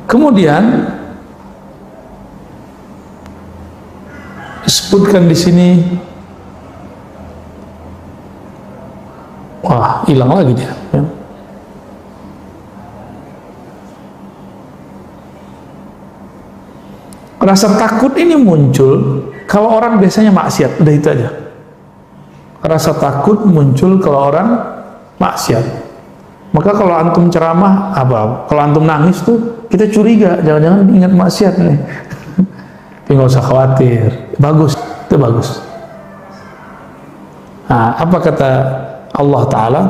Kemudian disebutkan di sini, wah, hilang lagi dia. Ya. Rasa takut ini muncul kalau orang biasanya maksiat, udah itu aja. Rasa takut muncul kalau orang maksiat. Maka kalau antum ceramah, kalau antum nangis tuh kita curiga, jangan-jangan ingat maksiat nih. Tapi nggak usah khawatir, bagus, itu bagus. Nah, apa kata Allah Ta'ala?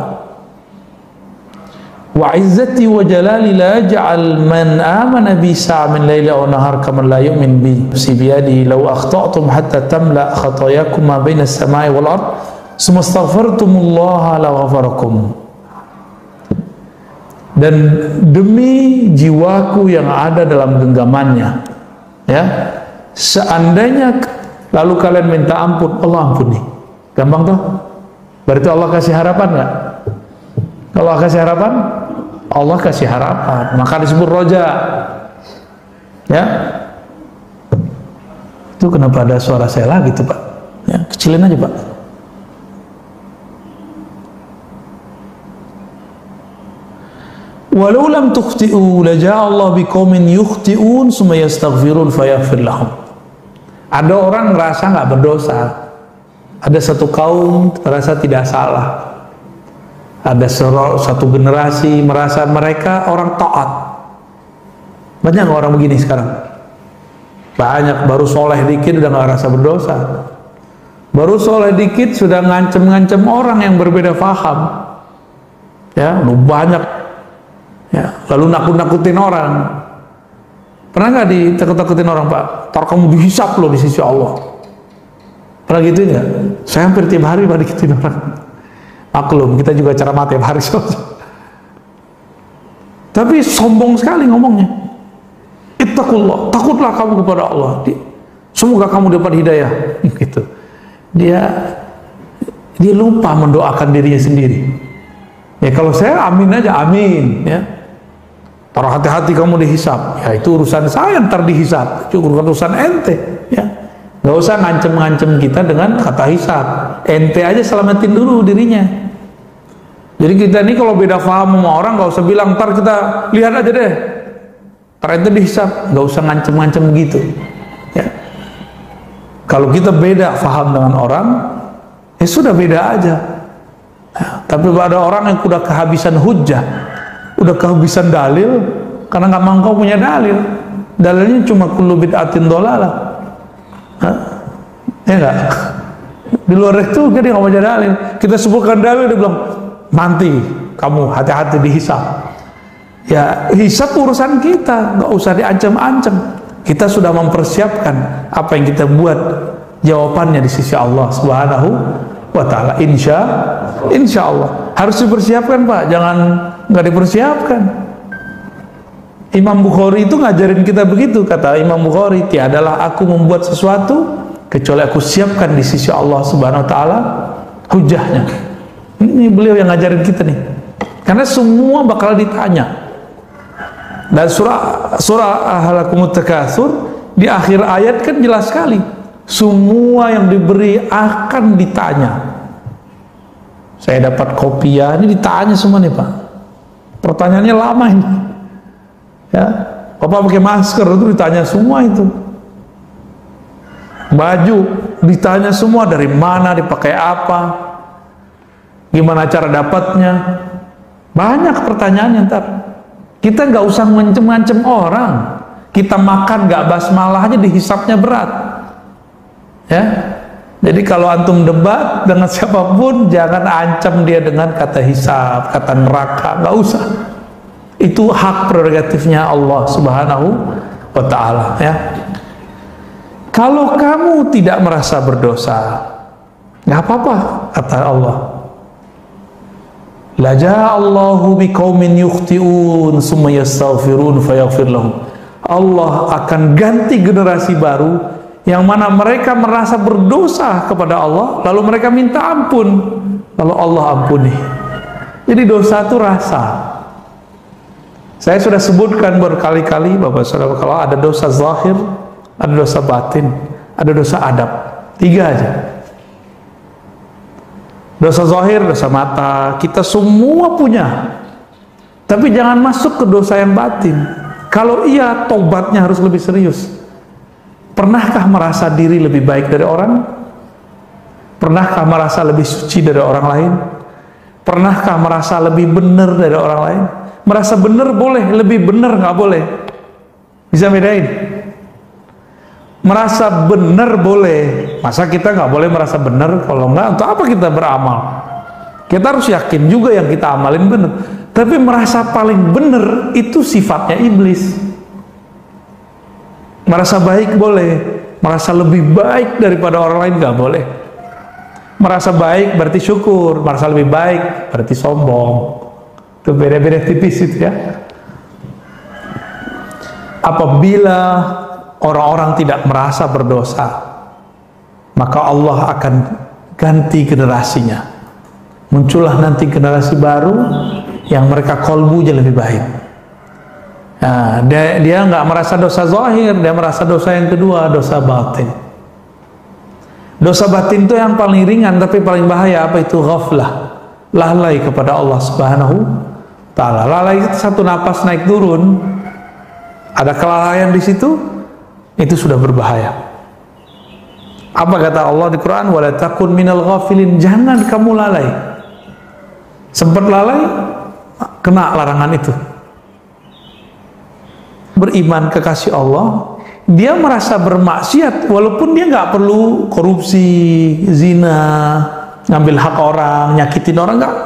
Wa izzati wa jalali la ja'al man amana bi sa'min layla wa nahar kaman la yu'min bi nafsi biyadihi law akhta'tum hatta tamla khatayakum ma baina as-sama'i wal ard summa astaghfartumullaha la ghafarakum. Dan demi jiwaku yang ada dalam genggamannya, ya, seandainya lalu kalian minta ampun, Allah ampuni. Gampang toh? Berarti Allah kasih harapan nggak? Kalau Allah kasih harapan, Allah kasih harapan, maka disebut roja. Ya, itu kenapa ada suara saya lagi tuh Pak? Ya, kecilin aja Pak. Walau lam tukhti'u laja'a Allah biqaumin yukhti'un summa yastaghfirun fayaghfir lahum. Ada orang ngerasa nggak berdosa. Ada satu kaum merasa tidak salah. Ada satu generasi merasa mereka orang taat. Banyak orang begini sekarang. Banyak, baru soleh dikit udah nggak rasa berdosa. Baru soleh dikit sudah ngancem-ngancem orang yang berbeda faham. Ya, banyak. Ya, lalu nakut-nakutin orang. Pernah nggak ditakut-takutin orang, Pak? Ntar kamu dihisap loh di sisi Allah. Pernah gitu nggak? Saya hampir tiap hari pada gituin orang. Maklum, kita juga ceramah tiap hari. Tapi sombong sekali ngomongnya. Ittaqullah, takutlah kamu kepada Allah. Semoga kamu dapat hidayah. Gitu. Dia lupa mendoakan dirinya sendiri. Ya kalau saya amin aja, amin. Ya. Taruh hati-hati kamu dihisap. Ya itu urusan saya, ntar dihisap. Itu urusan ente. Ya. Gak usah ngancem-ngancem kita dengan kata hisap. Ente aja selamatin dulu dirinya. Jadi kita ini kalau beda paham sama orang, gak usah bilang ntar kita lihat aja deh. Ntar ente dihisap. Gak usah ngancem-ngancem gitu. Ya. Kalau kita beda paham dengan orang, ya sudah beda aja. Ya. Tapi ada orang yang udah kehabisan hujjah, udah kehabisan dalil, karena nggak mau kau punya dalil. Dalilnya cuma kullu bid'atin dhalalah. Ya enggak? Di luar itu dia nggak punya dalil. Kita sebutkan dalil, dia bilang nanti kamu hati-hati dihisap. Ya hisap urusan kita, nggak usah diancam-ancam. Kita sudah mempersiapkan apa yang kita buat, jawabannya di sisi Allah Subhanahu wa ta'ala. Insya Allah harus dipersiapkan Pak, jangan nggak dipersiapkan. Imam Bukhari itu ngajarin kita begitu, kata Imam Bukhari, tiadalah aku membuat sesuatu kecuali aku siapkan di sisi Allah Subhanahu wa ta'ala hujahnya. Ini beliau yang ngajarin kita nih, karena semua bakal ditanya. Dan surah Ahlakumut Takatsur di akhir ayat kan jelas sekali, semua yang diberi akan ditanya. Saya dapat kopiah, ini ditanya semua nih Pak. Pertanyaannya lama ini. Ya, Bapak pakai masker itu ditanya semua itu. Baju ditanya semua, dari mana, dipakai apa, gimana cara dapatnya. Banyak pertanyaannya ntar. Kita nggak usah ngancem-ngancem orang. Kita makan nggak basmalah aja dihisapnya berat. Ya. Jadi kalau antum debat dengan siapapun, jangan ancam dia dengan kata hisab, kata neraka, nggak usah. Itu hak prerogatifnya Allah Subhanahu wa ta'ala. Ya. Kalau kamu tidak merasa berdosa, nggak apa-apa, kata Allah. La ja'allahu biqaumin yukhti'un summa yastaghfirun fayaghfir lahum. Allah akan ganti generasi baru yang mana mereka merasa berdosa kepada Allah, lalu mereka minta ampun, lalu Allah ampuni. Jadi dosa itu rasa. Saya sudah sebutkan berkali-kali Bapak Saudara, kalau ada dosa zahir, ada dosa batin, ada dosa adab. 3 aja. Dosa zahir, dosa mata, kita semua punya. Tapi jangan masuk ke dosa yang batin. Kalau iya, tobatnya harus lebih serius. Pernahkah merasa diri lebih baik dari orang? Pernahkah merasa lebih suci dari orang lain? Pernahkah merasa lebih benar dari orang lain? Merasa benar boleh, lebih benar nggak boleh. Bisa bedain? Merasa benar boleh. Masa kita nggak boleh merasa benar? Kalau nggak, untuk apa kita beramal? Kita harus yakin juga yang kita amalin benar. Tapi merasa paling benar itu sifatnya iblis. Merasa baik boleh, merasa lebih baik daripada orang lain nggak boleh. Merasa baik berarti syukur, merasa lebih baik berarti sombong. Itu beda-beda tipis itu ya. Apabila orang-orang tidak merasa berdosa, maka Allah akan ganti generasinya. Muncullah nanti generasi baru yang mereka kolbunya lebih baik. Nah, dia nggak merasa dosa zahir, dia merasa dosa yang kedua, dosa batin. Dosa batin itu yang paling ringan tapi paling bahaya. Apa itu? Ghaflah, lalai kepada Allah Subhanahu Ta'ala. Lalai itu satu napas naik turun, ada kelalaian di situ, itu sudah berbahaya. Apa kata Allah di Quran? Wala takun minal ghafilin, jangan kamu lalai. Sempat lalai, kena larangan itu. Beriman kekasih Allah, dia merasa bermaksiat walaupun dia nggak perlu korupsi, zina, ngambil hak orang, nyakitin orang, nggak.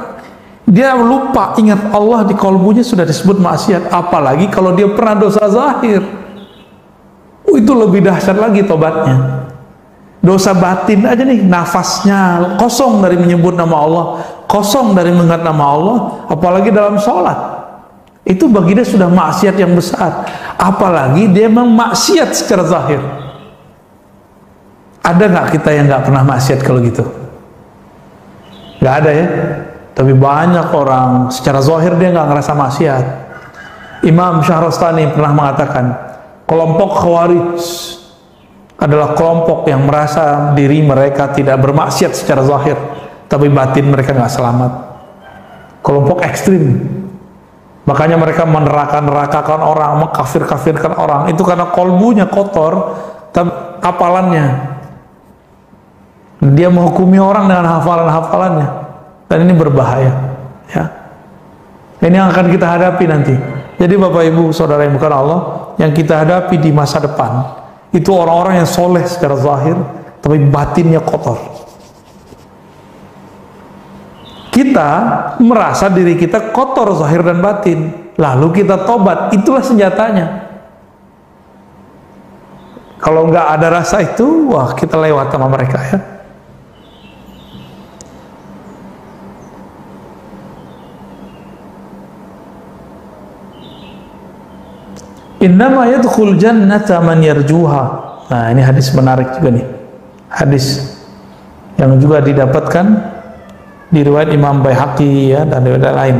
Dia lupa, ingat Allah di kolbunya sudah disebut maksiat. Apalagi kalau dia pernah dosa zahir, itu lebih dahsyat lagi tobatnya. Dosa batin aja nih, nafasnya kosong dari menyebut nama Allah, kosong dari mengingat nama Allah, apalagi dalam sholat, itu bagi dia sudah maksiat yang besar. Apalagi dia memang maksiat secara zahir. Ada nggak kita yang nggak pernah maksiat kalau gitu? Nggak ada ya. Tapi banyak orang secara zahir dia nggak ngerasa maksiat. Imam Syahrastani pernah mengatakan, kelompok Khawarij adalah kelompok yang merasa diri mereka tidak bermaksiat secara zahir, tapi batin mereka nggak selamat. Kelompok ekstrim. Makanya mereka meneraka-nerakakan orang, mengkafir-kafirkan orang. Itu karena kolbunya kotor, tapi hafalannya. Dia menghukumi orang dengan hafalan-hafalannya. Dan ini berbahaya. Ya. Ini yang akan kita hadapi nanti. Jadi Bapak Ibu Saudara yang bukan Allah, yang kita hadapi di masa depan, itu orang-orang yang soleh secara zahir, tapi batinnya kotor. Kita merasa diri kita kotor zahir dan batin, lalu kita tobat, itulah senjatanya. Kalau nggak ada rasa itu, wah kita lewat sama mereka ya. Innama yadkhul jannata man yarjuha. Nah, ini hadis menarik juga nih. Hadis yang juga didapatkan di riwayat Imam Baihaqi ya, dan riwayat lain.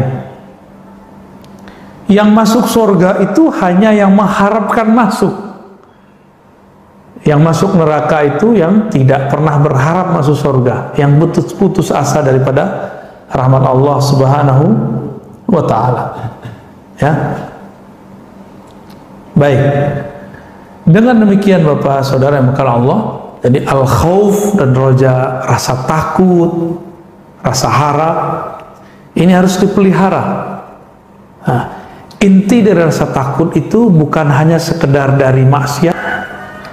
Yang masuk surga itu hanya yang mengharapkan masuk. Yang masuk neraka itu yang tidak pernah berharap masuk surga, yang putus asa daripada rahmat Allah Subhanahu wa taala. Ya. Baik. Dengan demikian Bapak Saudara yang bukan Allah, jadi al-khauf dan roja, rasa takut, rasa harap, ini harus dipelihara. Nah, inti dari rasa takut itu bukan hanya sekedar dari maksiat,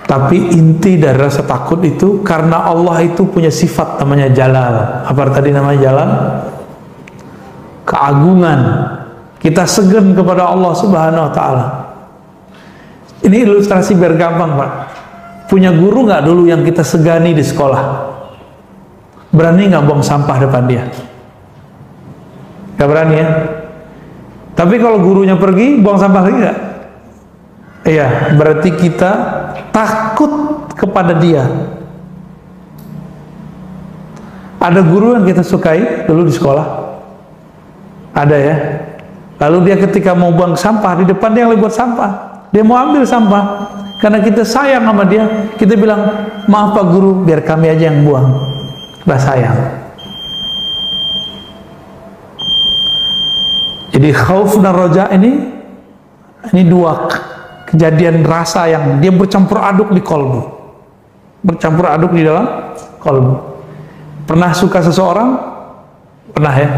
tapi inti dari rasa takut itu karena Allah itu punya sifat namanya Jalal. Apa tadi namanya Jalal? Keagungan. Kita segan kepada Allah Subhanahu wa taala. Ini ilustrasi biar gampang Pak. Punya guru nggak dulu yang kita segani di sekolah? Berani nggak buang sampah depan dia? Nggak berani ya? Tapi kalau gurunya pergi, buang sampah lagi nggak? Iya, berarti kita takut kepada dia. Ada guru yang kita sukai dulu di sekolah? Ada ya? Lalu dia ketika mau buang sampah, di depan dia yang lagi buat sampah, dia mau ambil sampah. Karena kita sayang sama dia, kita bilang, maaf Pak Guru, biar kami aja yang buang. Kita sayang. Jadi khauf dan roja ini dua kejadian rasa yang dia bercampur aduk di kolbu, bercampur aduk di dalam kolbu. Pernah suka seseorang? Pernah ya?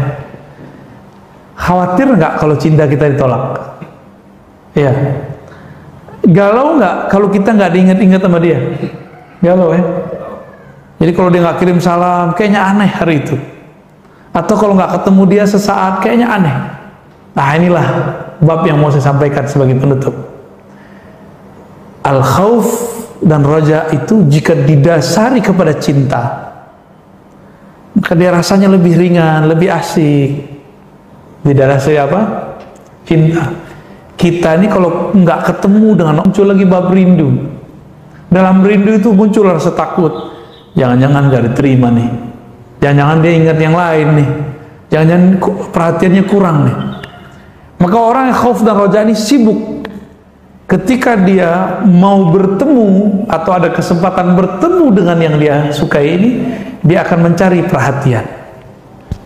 Khawatir nggak kalau cinta kita ditolak? Iya. Galau nggak kalau kita nggak diingat-ingat sama dia? Galau ya? Jadi kalau dia nggak kirim salam, kayaknya aneh hari itu. Atau kalau nggak ketemu dia sesaat, kayaknya aneh. Nah inilah bab yang mau saya sampaikan sebagai penutup. Al-khawf dan roja itu jika didasari kepada cinta, maka dia rasanya lebih ringan, lebih asik. Didasari apa? Cinta. Kita ini kalau nggak ketemu dengan muncul lagi bab rindu. Dalam rindu itu muncul rasa takut. Jangan-jangan nggak diterima nih. Jangan-jangan dia ingat yang lain nih. Jangan-jangan perhatiannya kurang nih. Maka orang yang khauf dan roja ini sibuk. Ketika dia mau bertemu atau ada kesempatan bertemu dengan yang dia sukai ini, dia akan mencari perhatian.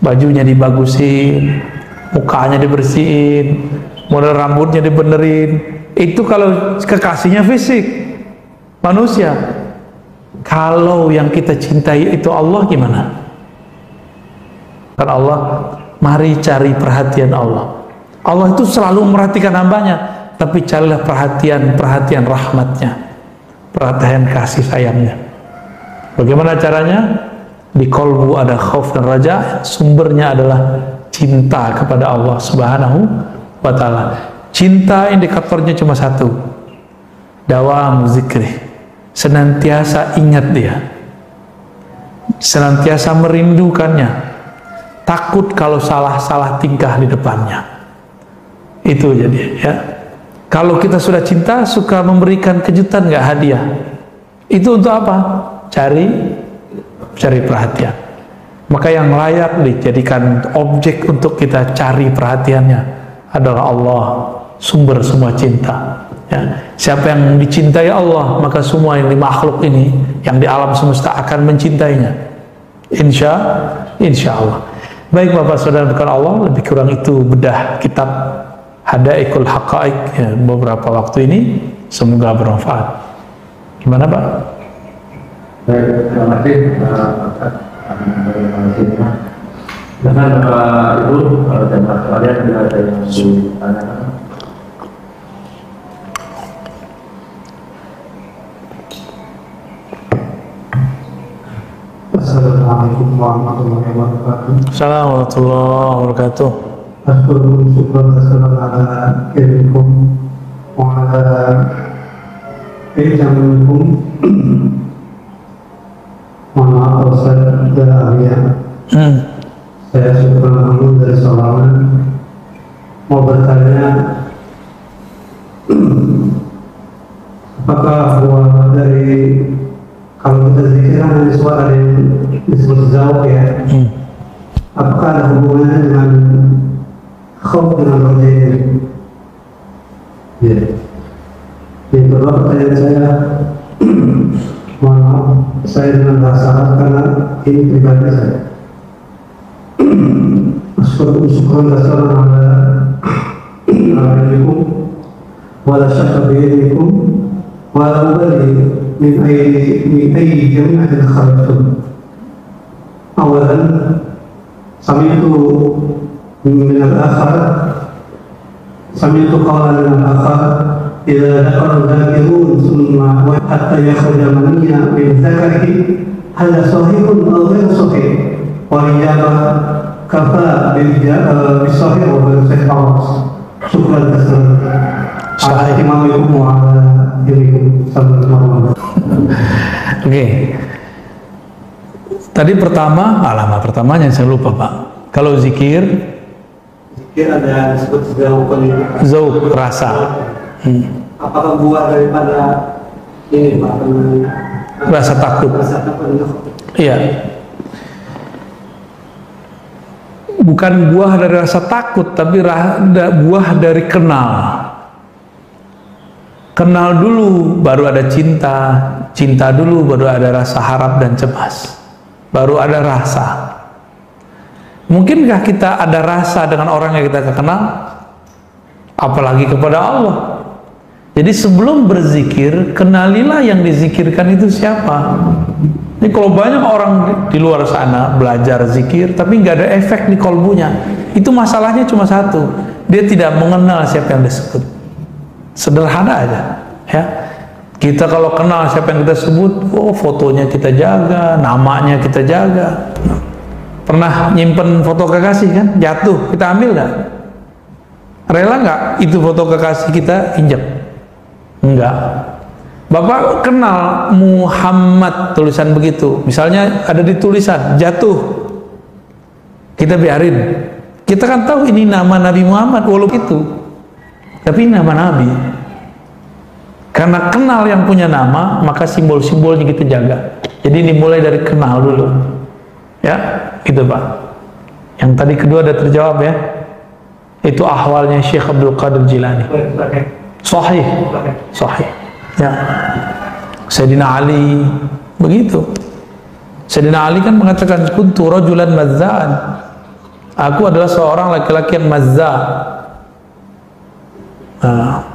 Bajunya dibagusin, mukanya dibersihin, model rambutnya dibenerin. Itu kalau kekasihnya fisik, manusia. Kalau yang kita cintai itu Allah, gimana? Karena Allah, mari cari perhatian Allah. Allah itu selalu memperhatikan hambanya, tapi carilah perhatian rahmatnya, perhatian kasih sayangnya. Bagaimana caranya? Di kolbu ada khauf dan raja, sumbernya adalah cinta kepada Allah Subhanahu wa ta'ala. Cinta indikatornya cuma satu, dawam zikri, senantiasa ingat dia, senantiasa merindukannya, takut kalau salah tingkah di depannya. Itu jadi ya. Kalau kita sudah cinta, suka memberikan kejutan nggak, hadiah. Itu untuk apa? Cari perhatian. Maka yang layak dijadikan objek untuk kita cari perhatiannya adalah Allah, sumber semua cinta. Ya. Siapa yang dicintai Allah, maka semua yang di makhluk ini, yang di alam semesta akan mencintainya. Insya Allah. Baik Bapak Saudara bukan Allah, lebih kurang itu bedah kitab Hadaikul Haqa'iq ya, beberapa waktu ini, semoga bermanfaat. Gimana Pak? Baik, terima kasih dengan Bapak Ibu dan Pak sekalian, bila ada yang ditanyakan. Assalamualaikum warahmatullahi wabarakatuh. Assalamualaikum warahmatullahi wabarakatuh. Assalamualaikum warahmatullahi wabarakatuh. Mohon maaf Ustaz dan Alia. Saya Syukran Mahmud dari Sawangan. Mau bertanya, apakah bahwa dari kalau kita zikir ada suara yang disebut zauq ya, apakah ada hubungannya dengan khauf dengan roja ini? Ya. Yang kedua pertanyaan saya, mohon maaf, saya dengan bahasa Arab karena ini pribadi saya. Syukran dasar ala ilmikum wala syakka bi'ilmikum wala ubali min ayyi jami'atin khalaqtum. Awalan sami'tu min al-akhar, sami'tu qawlan min al-akhar idza dhakara al-dhakirun thumma hatta yakhruja maniyya min dhakarihi hal sahihun aw ghayr sahih, wa ijabah kafa bisahih wa ghayr sahih. Syukran kasran. Assalamualaikum warahmatullahi wabarakatuh. Oke. Tadi pertamanya saya lupa Pak. Kalau zikir ada disebut zauq, rasa. Apakah buah daripada ini Pak? Rasa takut. Rasa takut. Iya. bukan buah dari rasa takut, tapi buah dari kenal. Kenal dulu baru ada cinta, cinta dulu baru ada rasa harap dan cemas, baru ada rasa. Mungkinkah kita ada rasa dengan orang yang kita kenal? Apalagi kepada Allah. Jadi sebelum berzikir, kenalilah yang dizikirkan itu siapa. Ini kalau banyak orang di luar sana belajar zikir tapi nggak ada efek di kolbunya, itu masalahnya cuma satu, dia tidak mengenal siapa yang disebut. Sederhana aja, ya. Kita kalau kenal siapa yang kita sebut, oh fotonya kita jaga, namanya kita jaga. Pernah nyimpen foto kekasih kan, jatuh, kita ambil nggak? Rela nggak itu foto kekasih kita injek? Enggak. Bapak kenal Muhammad, tulisan begitu, misalnya ada di tulisan jatuh, kita biarin. Kita kan tahu ini nama Nabi Muhammad, walaupun itu, tapi nama Nabi. Karena kenal yang punya nama, maka simbol-simbolnya kita jaga. Jadi dimulai dari kenal dulu, ya, itu Pak. Yang tadi kedua ada terjawab ya, itu ahwalnya Syekh Abdul Qadir Jilani. Sahih, sahih. Ya, Sayyidina Ali begitu. Sayyidina Ali kan mengatakan kuntu rajulan mazza'an, aku adalah seorang laki-laki yang mazza'.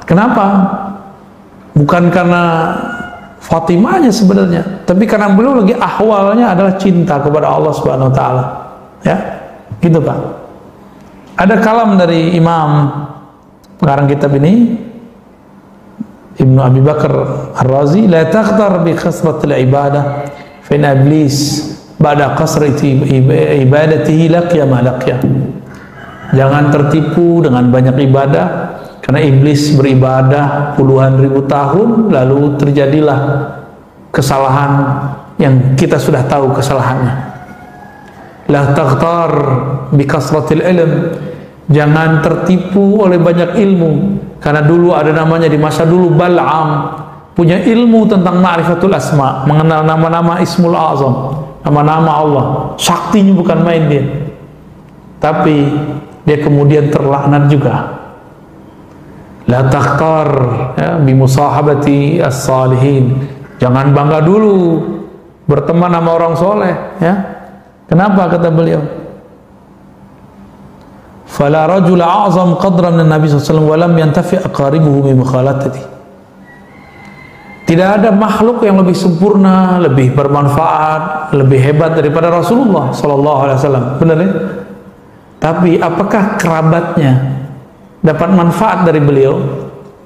Kenapa? Bukan karena Fatimahnya sebenarnya, tapi karena beliau lagi ahwalnya adalah cinta kepada Allah Subhanahu wa taala. Ya, gitu Pak. Ada kalam dari Imam pengarang kitab ini, Ibnu Abi Bakar Ar-Razi, la taghtar bi khasratil ibadah fa inna iblis ba'da qasrati ibadatihi laqiya ma laqiya. Jangan tertipu dengan banyak ibadah, karena iblis beribadah puluhan ribu tahun lalu terjadilah kesalahan yang kita sudah tahu kesalahannya. La taghtar bi kasratil ilm, jangan tertipu oleh banyak ilmu. Karena dulu ada namanya di masa dulu Bal'am, punya ilmu tentang ma'rifatul asma, mengenal nama-nama Ismul Azam, nama-nama Allah, saktinya bukan main dia. Tapi dia kemudian terlaknat juga. La takhtar ya, bi musahabati as-salihin, jangan bangga dulu berteman sama orang soleh, ya. Kenapa kata beliau? Fala rajul a'zam qadran min Nabi sallallahu alaihi wasallam wa lam yantafi aqaribuhu bi mukhalatati. Tidak ada makhluk yang lebih sempurna, lebih bermanfaat, lebih hebat daripada Rasulullah sallallahu alaihi wasallam. Benar ya? Tapi apakah kerabatnya dapat manfaat dari beliau?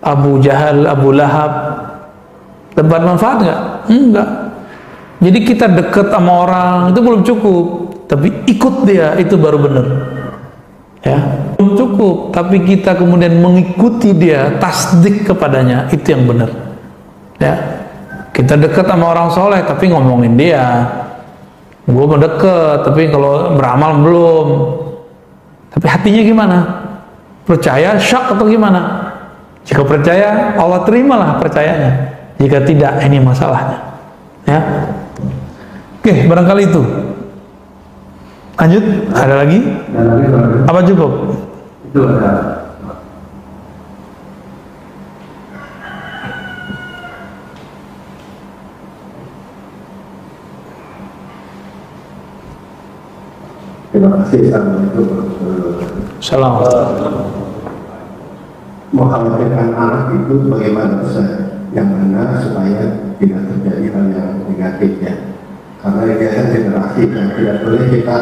Abu Jahal, Abu Lahab dapat manfaat enggak? Enggak. Jadi kita dekat sama orang itu belum cukup, tapi ikut dia itu baru benar. Ya, belum cukup, tapi kita kemudian mengikuti dia, tasdik kepadanya, itu yang benar. Ya, kita dekat sama orang soleh tapi ngomongin dia, gue mau deket tapi kalau beramal belum, tapi hatinya gimana? Percaya syak atau gimana? Jika percaya, Allah terimalah percayanya. Jika tidak, ini masalahnya. Ya, oke, barangkali itu. Lanjut, ada lagi? Apa cukup? Itu ada. Terima kasih. Salam. Mengkhawatirkan anak itu bagaimana Ustaz? Yang mana supaya tidak terjadi hal yang negatif ya. Karena ini generasi dan tidak boleh kita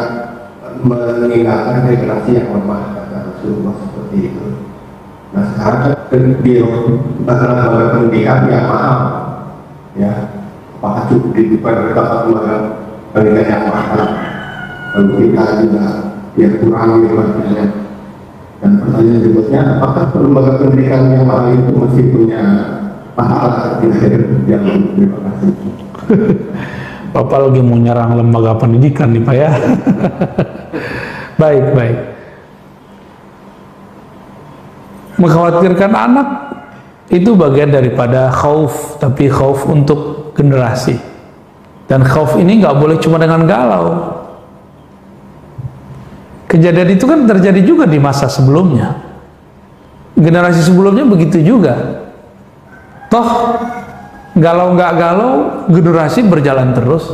meninggalkan generasi yang lemah, kata Rasulullah seperti itu. Nah sekarang dia lembaga pendidikan yang mahal, ya, apakah cukup diperlukan lembaga pendidikan yang mahal? Lalu kita juga ya kurang gitu. Dan pertanyaan berikutnya, apakah lembaga pendidikan yang mahal itu masih punya pahala di akhir yang terima kasih. Bapak lagi mau nyerang lembaga pendidikan nih Pak ya. Baik, baik. Mengkhawatirkan anak itu bagian daripada khauf, tapi khauf untuk generasi. Dan khauf ini nggak boleh cuma dengan galau. Kejadian itu kan terjadi juga di masa sebelumnya. Generasi sebelumnya begitu juga. Toh galau nggak galau, generasi berjalan terus.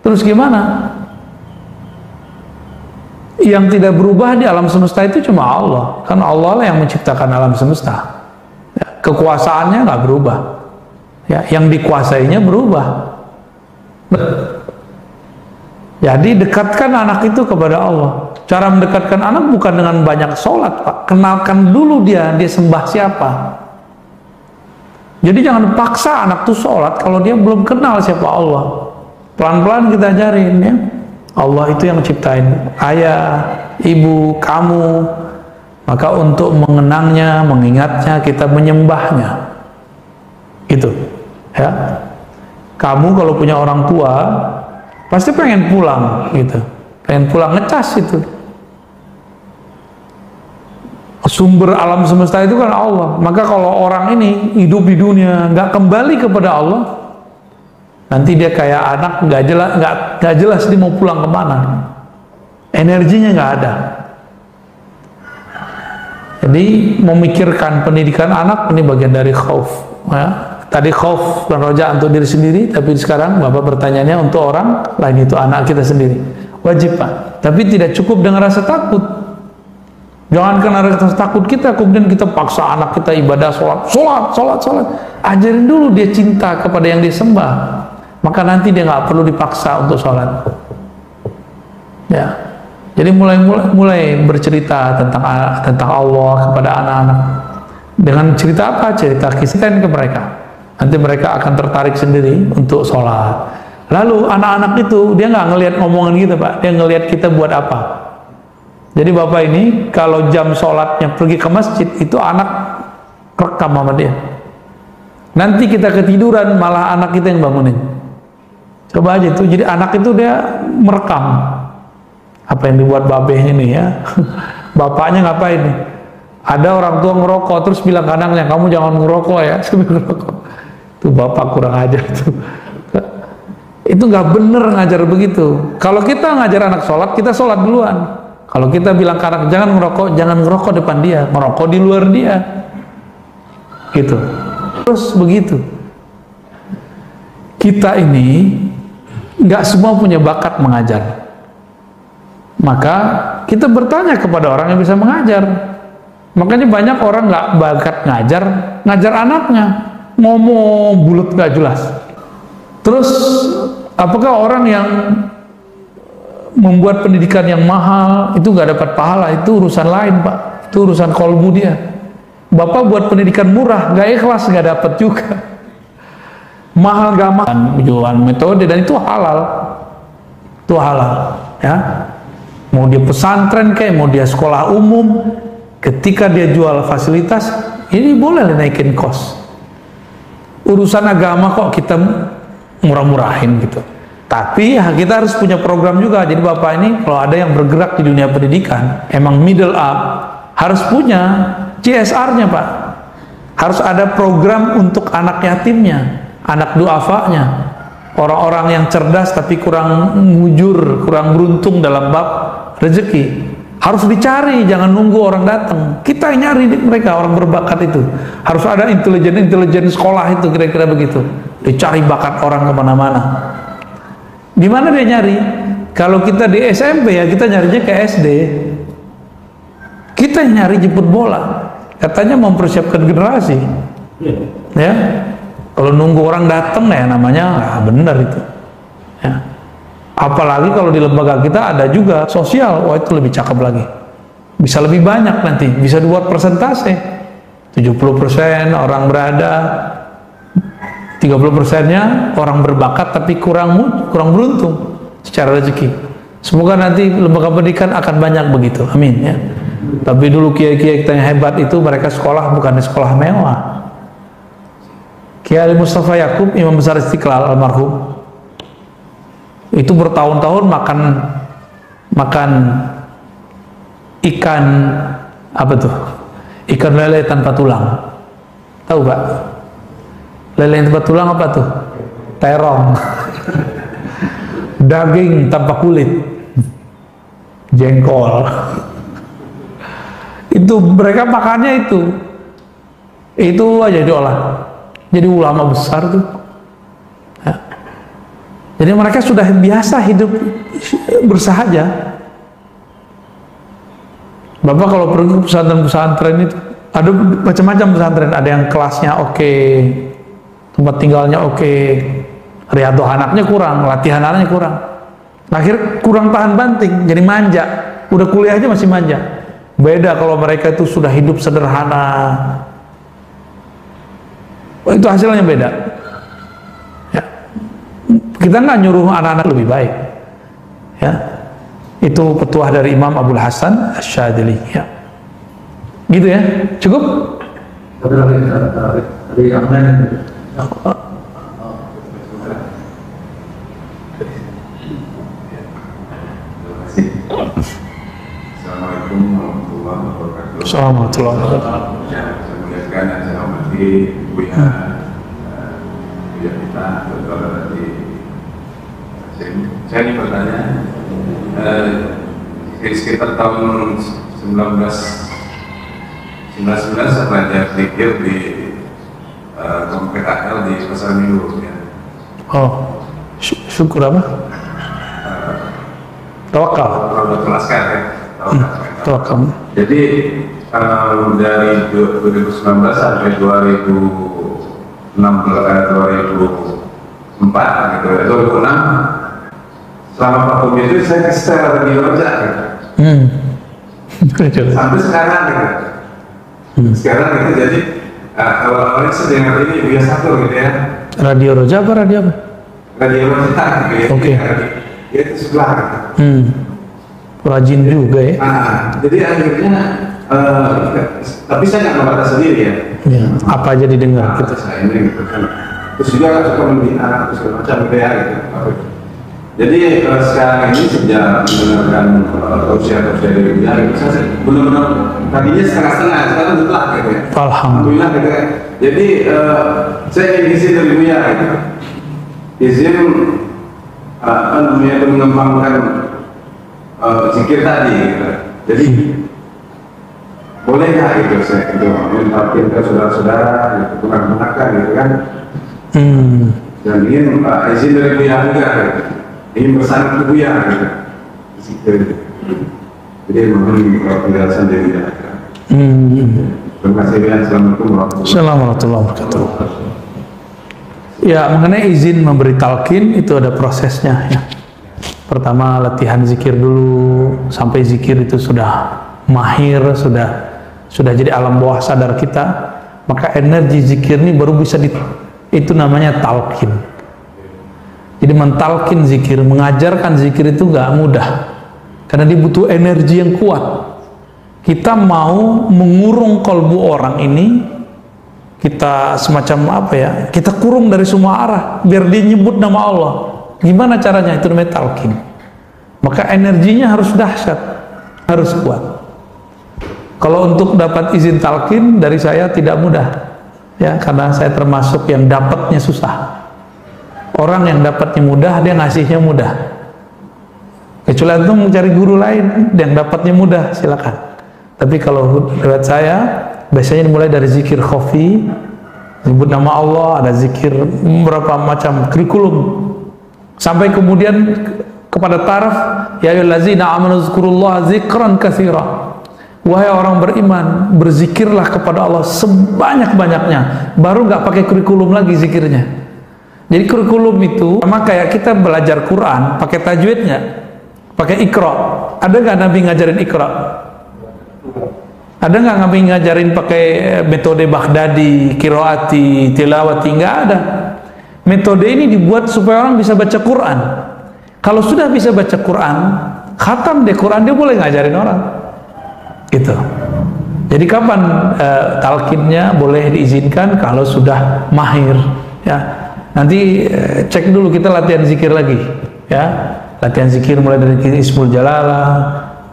Terus gimana? Yang tidak berubah di alam semesta itu cuma Allah. Kan Allah lah yang menciptakan alam semesta. Ya, kekuasaannya nggak berubah. Ya, yang dikuasainya berubah. Jadi dekatkan anak itu kepada Allah. Cara mendekatkan anak bukan dengan banyak sholat, Pak. Kenalkan dulu dia sembah siapa. Jadi jangan paksa anak tuh sholat kalau dia belum kenal siapa Allah. Pelan-pelan kita ajarin ya. Allah itu yang ciptain ayah, ibu, kamu. Maka untuk mengenangnya, mengingatnya, kita menyembahnya. Gitu. Ya. Kamu kalau punya orang tua pasti pengen pulang gitu, pengen pulang ngecas itu. Sumber alam semesta itu kan Allah. Maka kalau orang ini hidup di dunia nggak kembali kepada Allah, nanti dia kayak anak nggak jelas dia mau pulang kemana, energinya nggak ada. Jadi memikirkan pendidikan anak ini bagian dari khauf ya. Tadi khauf dan roja untuk diri sendiri, tapi sekarang Bapak bertanyanya untuk orang lain, itu anak kita sendiri. Wajib Pak, tapi tidak cukup dengan rasa takut. Jangan karena rasa takut kita kemudian kita paksa anak kita ibadah sholat. Ajarin dulu dia cinta kepada yang dia sembah, maka nanti dia nggak perlu dipaksa untuk sholat. Ya, jadi mulai bercerita tentang Allah kepada anak-anak dengan cerita apa? Cerita kisahkan ke mereka. Nanti mereka akan tertarik sendiri untuk sholat. Lalu anak-anak itu dia nggak ngelihat omongan kita Pak, dia ngelihat kita buat apa. Jadi Bapak ini kalau jam sholatnya pergi ke masjid, itu anak rekam sama dia. Nanti kita ketiduran malah anak kita yang bangunin. Coba aja itu. Jadi anak itu dia merekam apa yang dibuat babeh ini ya. Bapaknya ngapain nih? Ada orang tua ngerokok terus bilang ke anaknya, kamu jangan ngerokok ya. Itu bapak kurang ajar tuh. Itu nggak bener ngajar begitu. Kalau kita ngajar anak sholat, kita sholat duluan. Kalau kita bilang ke anak jangan ngerokok depan dia, ngerokok di luar dia. Gitu. Terus begitu. Kita ini nggak semua punya bakat mengajar. Maka kita bertanya kepada orang yang bisa mengajar. Makanya banyak orang nggak bakat ngajar anaknya, ngomong bulat nggak jelas. Terus apakah orang yang membuat pendidikan yang mahal itu nggak dapat pahala? Itu urusan lain Pak, itu urusan kolbu dia. Bapak buat pendidikan murah nggak ikhlas, nggak dapat juga. Mahal gak mahal, jualan metode, dan itu halal, ya. Mau dia pesantren kayak, mau dia sekolah umum, ketika dia jual fasilitas, ini boleh naikin kos. Urusan agama kok kita murah-murahin gitu. Tapi kita harus punya program juga. Jadi Bapak ini kalau ada yang bergerak di dunia pendidikan, emang middle up, harus punya CSR-nya Pak. Harus ada program untuk anak yatimnya, anak duafanya, orang-orang yang cerdas tapi kurang mujur, kurang beruntung dalam bab rezeki. Harus dicari, jangan nunggu orang datang. Kita nyari mereka, orang berbakat itu. Harus ada intelijen sekolah itu, kira-kira begitu. Dicari bakat orang kemana-mana. Di mana dia nyari? Kalau kita di SMP ya kita nyarinya ke SD. Kita nyari jemput bola. Katanya mempersiapkan generasi. Ya. Kalau nunggu orang datang ya namanya nggak benar itu. Ya. Apalagi kalau di lembaga kita ada juga sosial, wah itu lebih cakep lagi. Bisa lebih banyak nanti, bisa dibuat persentase. 70% orang berada, 30%-nya orang berbakat tapi kurang beruntung secara rezeki. Semoga nanti lembaga pendidikan akan banyak begitu, amin ya. Tapi dulu kiai-kiai kita yang hebat itu mereka sekolah bukan di sekolah mewah. Kiai Mustafa Yakub, Imam Besar Istiqlal almarhum, itu bertahun-tahun makan ikan apa tuh? Ikan lele tanpa tulang. Tahu Pak? Lele tanpa tulang apa tuh? Terong. Daging tanpa kulit. jengkol. Itu mereka makannya itu aja diolah. Jadi ulama besar tuh. Ya. Jadi mereka sudah biasa hidup bersahaja. Bapak kalau pergi ke pesantren-pesantren itu ada macam-macam pesantren, ada yang kelasnya oke, tempat tinggalnya oke, riadoh anaknya kurang, latihan anaknya kurang, akhir kurang tahan banting, jadi manja, udah kuliah aja masih manja. Beda kalau mereka itu sudah hidup sederhana, itu hasilnya beda. Ya. Kita nggak nyuruh anak-anak lebih baik, ya. Itu petuah dari Imam Abdul Hasan Asy-Syadzili, ya. Gitu ya, cukup? Assalamualaikum warahmatullahi wabarakatuh. Assalamualaikum warahmatullahi wabarakatuh. Saya muliakan dan saya hormati Buya kita, saudara dari saya ini bertanya, sekitar tahun 1999 saya belajar zikir di PKL di Pasar Minggu, ya. Oh, syukur apa? Tawakal. Tawakal Askar, ya. Tawakal. Jadi dari 2019 sampai 2004 gitu, 2006 selama vakum itu saya setel radio Roja gitu. Sampai sekarang gitu. Sekarang gitu, jadi kalau awalnya saya dengar ini Buya Satu gitu ya. Radio Roja apa radio apa? Radio Roja gitu ya. Oke. Ya itu sebelah gitu. Rajin juga ya. Jadi akhirnya tapi saya nggak membaca sendiri ya. Ya, apa aja didengar gitu. Saya ini gitu kan. Terus juga suka membina segala macam gitu ya gitu. Jadi sekarang ini sejak mendengarkan tausiah dari Buya, saya benar-benar tadinya setengah-setengah, sekarang mutlak gitu ya. Alhamdulillah gitu ya. Jadi saya ingin izin dari Buya gitu. Izin namanya mengembangkan zikir tadi gitu. Jadi boleh nggak gitu saya itu mentakin ke saudara-saudara gitu, keponakan gitu kan. Dan ingin izin dari Buya juga gitu. Ingin bersama ke Buya gitu. Zikir. Jadi mohon penjelasan dari Buya. Terima kasih Buya. Assalamualaikum warahmatullahi wabarakatuh. Ya, mengenai izin memberi talqin itu ada prosesnya ya. Pertama latihan zikir dulu sampai zikir itu sudah mahir, sudah jadi alam bawah sadar kita, maka energi zikir ini baru bisa itu namanya talqin. Jadi mentalkin zikir, mengajarkan zikir itu gak mudah karena dia butuh energi yang kuat. Kita mau mengurung kolbu orang ini, kita semacam apa ya, kita kurung dari semua arah biar dia nyebut nama Allah. Gimana caranya? Itu namanya talqin. Maka energinya harus dahsyat, harus kuat. Kalau untuk dapat izin talqin dari saya tidak mudah ya, karena saya termasuk yang dapatnya susah. Orang yang dapatnya mudah, dia ngasihnya mudah. Kecuali antum mencari guru lain yang dapatnya mudah, silakan. Tapi kalau lewat saya, biasanya dimulai dari zikir khafi, sebut nama Allah, ada zikir beberapa macam kurikulum, sampai kemudian kepada taraf, ya ayyuhallazina amanu dzkurullaha dzikran katsira. Wahai orang beriman, berzikirlah kepada Allah sebanyak-banyaknya. Baru nggak pakai kurikulum lagi zikirnya. Jadi kurikulum itu sama kayak kita belajar Quran, pakai tajwid nggak? Pakai Iqra. Ada nggak Nabi ngajarin Iqra? Ada nggak Nabi ngajarin pakai metode Baghdadi, Qiraati, Tilawati? Nggak ada. Metode ini dibuat supaya orang bisa baca Quran. Kalau sudah bisa baca Quran, khatam deh Quran, dia boleh ngajarin orang. Gitu. Jadi kapan talqinnya boleh diizinkan? Kalau sudah mahir, ya. Nanti cek dulu, kita latihan zikir lagi, ya. Latihan zikir mulai dari Ismul Jalalah,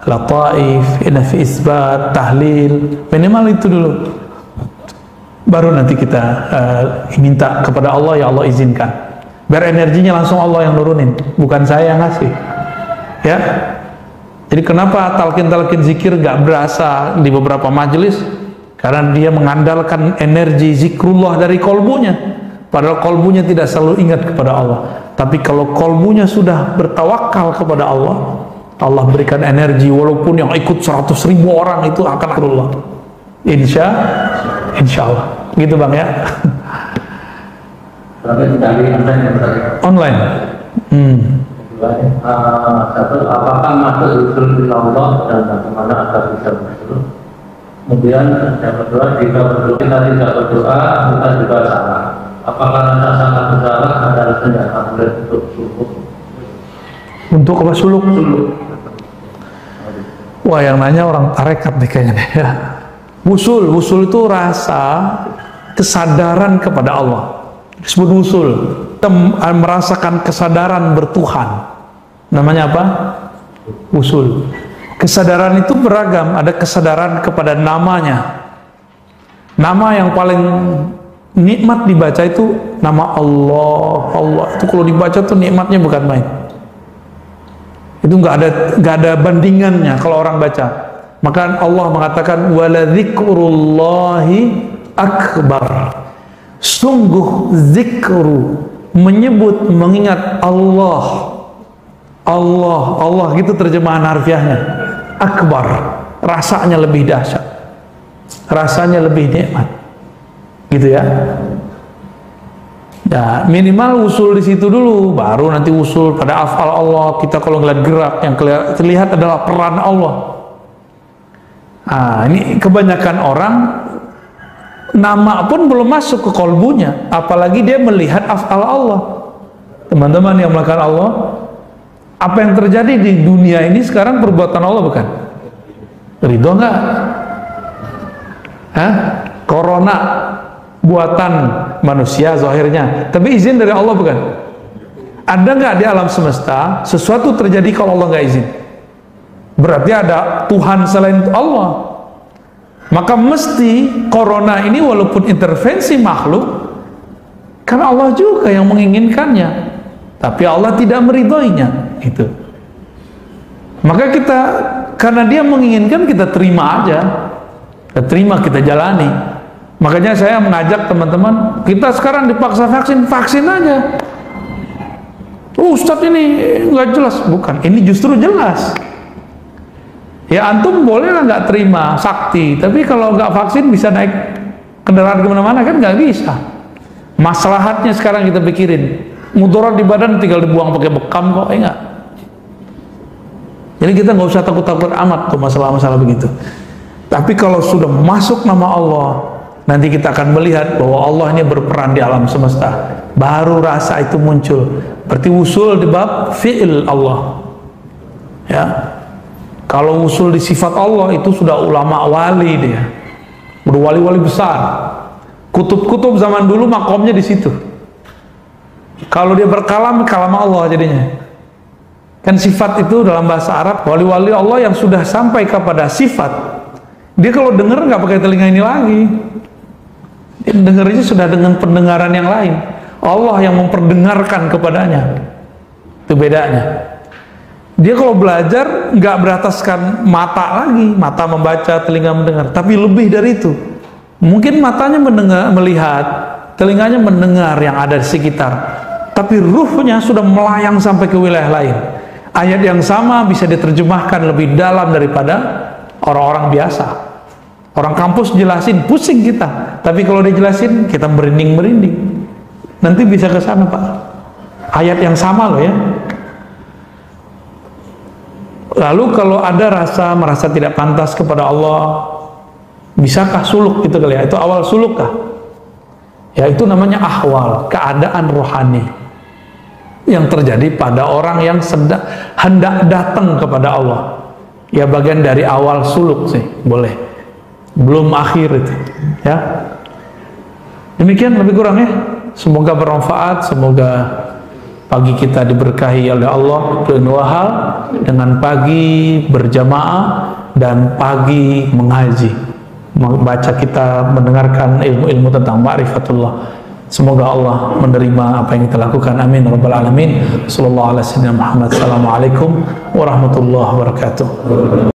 Lataif, Nafi Isbat, Tahlil, minimal itu dulu. Baru nanti kita minta kepada Allah, ya Allah izinkan. Biar energinya langsung Allah yang nurunin, bukan saya yang ngasih. Ya. Jadi kenapa talqin-talqin zikir gak berasa di beberapa majelis? Karena dia mengandalkan energi zikrullah dari kolbunya, padahal kolbunya tidak selalu ingat kepada Allah. Tapi kalau kolbunya sudah bertawakal kepada Allah, Allah berikan energi, walaupun yang ikut 100.000 orang itu akan Allah. Insya Allah. Gitu Bang ya. Online. Satu, apakah masuk usul Allah dan bagaimana agar bisa berdoa? Kemudian yang kedua, jika berdoa kita tidak berdoa, kita juga salah. Apakah rasa salah bersalah adalah senjata boleh untuk suluk? Untuk apa suluk? Wah, yang nanya orang tarekat nih kayaknya ya. Wusul itu rasa kesadaran kepada Allah. Disebut wusul. Kita merasakan kesadaran bertuhan. Namanya apa? Wusul. Kesadaran itu beragam. Ada kesadaran kepada namanya. Nama yang paling nikmat dibaca itu nama Allah. Allah itu kalau dibaca tuh nikmatnya bukan main. Itu nggak ada bandingannya kalau orang baca. Maka Allah mengatakan wala dzikrullahi akbar. Sungguh zikru, menyebut, mengingat Allah gitu terjemahan harfiahnya. Akbar, rasanya lebih dahsyat, rasanya lebih nikmat, gitu ya. Ya minimal usul di situ dulu, baru nanti usul pada afal Allah. Kita kalau ngeliat gerak, yang terlihat adalah peran Allah. Nah, ini kebanyakan orang nama pun belum masuk ke kolbunya, apalagi dia melihat afal Allah. Teman-teman yang melakukan Allah, apa yang terjadi di dunia ini sekarang perbuatan Allah bukan? Ridho enggak? Hah? Corona buatan manusia zahirnya, tapi izin dari Allah bukan? Ada nggak di alam semesta sesuatu terjadi kalau Allah nggak izin? Berarti ada Tuhan selain Allah. Maka mesti corona ini walaupun intervensi makhluk, karena Allah juga yang menginginkannya, tapi Allah tidak meridhoinya. Itu. Maka kita, karena dia menginginkan, kita terima aja, kita terima, kita jalani. Makanya saya mengajak teman-teman, kita sekarang dipaksa vaksin aja. Ustadz ini nggak jelas, bukan? Ini justru jelas. Ya antum bolehlah nggak terima sakti, tapi kalau nggak vaksin bisa naik kendaraan kemana-mana kan nggak bisa. Maslahatnya sekarang kita pikirin, mudarat di badan tinggal dibuang pakai bekam kok, enggak. Jadi kita nggak usah takut-takut amat tuh masalah-masalah begitu. Tapi kalau sudah masuk nama Allah, nanti kita akan melihat bahwa Allah ini berperan di alam semesta. Baru rasa itu muncul. Berarti usul di bab fi'il Allah. Ya. Kalau usul di sifat Allah itu sudah ulama wali dia. Berwali-wali besar. Kutub-kutub zaman dulu makomnya di situ. Kalau dia berkalam, kalam Allah jadinya. Kan sifat itu dalam bahasa Arab, wali-wali Allah yang sudah sampai kepada sifat. Dia kalau dengar nggak pakai telinga ini lagi. Dia dengarnya sudah dengan pendengaran yang lain. Allah yang memperdengarkan kepadanya. Itu bedanya. Dia kalau belajar nggak berataskan mata lagi, mata membaca, telinga mendengar, tapi lebih dari itu. Mungkin matanya mendengar, melihat, telinganya mendengar yang ada di sekitar, tapi ruhnya sudah melayang sampai ke wilayah lain. Ayat yang sama bisa diterjemahkan lebih dalam daripada orang-orang biasa. Orang kampus jelasin, pusing kita, tapi kalau dijelasin kita merinding-merinding. Nanti bisa ke sana Pak. Ayat yang sama loh ya. Lalu kalau ada merasa tidak pantas kepada Allah, bisakah suluk itu kali ya? Itu awal suluk kah? Ya itu namanya ahwal, keadaan rohani yang terjadi pada orang yang hendak datang kepada Allah. Ya bagian dari awal suluk sih, boleh. Belum akhir itu, ya. Demikian lebih kurang ya. Semoga bermanfaat, semoga pagi kita diberkahi oleh Allah dua hal, dengan pagi berjamaah dan pagi mengaji, membaca kita mendengarkan ilmu-ilmu tentang ma'rifatullah. Semoga Allah menerima apa yang kita lakukan. Amin rabbal alamin. Sallallahu alaihi wasallam. Assalamualaikum warahmatullahi wabarakatuh.